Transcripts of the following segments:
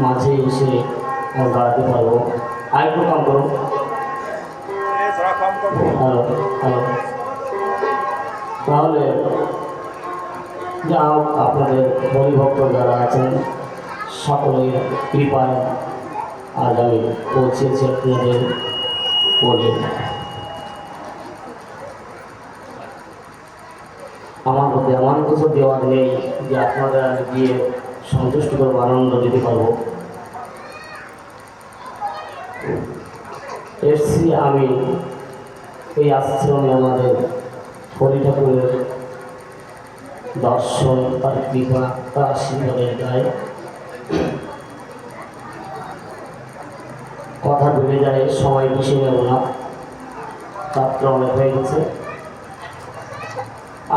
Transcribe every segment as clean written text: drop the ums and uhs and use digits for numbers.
মাঝে এসে দাঁড়াতে পারবো। আরেকটু কম করো। Hello hello. তাহলে যা হোক, আপনাদের হরিভক্ত যারা আছেন সকলের কৃপায় আজ আমি পৌঁছেছি আপনাদের বলে। আমার মধ্যে এমন কিছু দেওয়ার নেই যে আপনাদের আমি গিয়ে সন্তুষ্ট করবো, আনন্দ দিতে পারবো। এসছি আমি এই আশ্রমে আমাদের হরি ঠাকুরের দর্শন, তার কৃপা, তার আশীর্বাদের গায়ে। কথা বেড়ে যায়, সময় বেশি নেব না, রাত্র অনেক হয়ে গেছে।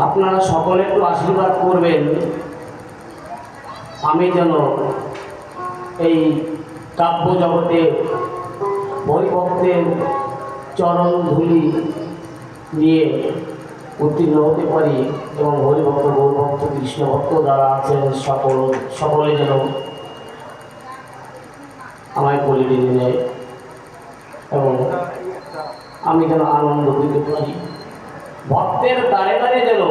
আপনারা সকলে একটু আশীর্বাদ করবেন আমি যেন এই কাব্য জগতে হরিভক্তের চরণ ধুলি নিয়ে উত্তীর্ণ হতে পারি এবং হরিভক্ত, গৌরভক্ত, কৃষ্ণভক্ত যারা আছেন সকলে যেন আমায় বলি টেনে নেয় এবং আমি যেন আনন্দ দিতে পারি। ভক্তের দ্বারে দ্বারে যেন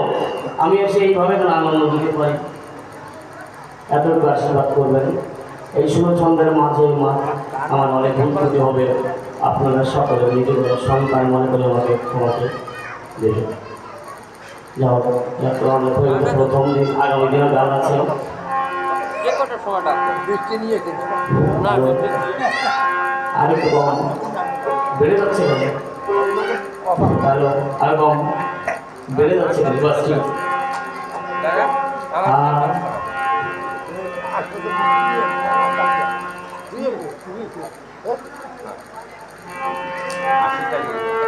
আমি এসে এইভাবে যেন আনন্দ দিতে পারি, এতটুকু আশীর্বাদ করবেন। এই সুরছন্দের মাঝে আমার অনেক ভুল ত্রুটি হবে, আপনারা সকলে নিজেদের সন্তান মনে করে আমাকে ক্ষমাকে দেবেন। যাও, অনেক হয়ে গেছে, প্রথম দিন, আগামী দিনে গান আছে। আরেকটু কম বেড়ে যাচ্ছে কেন? হ্যালো, আর কম বেড়ে যাচ্ছে কেন? আশি টাকা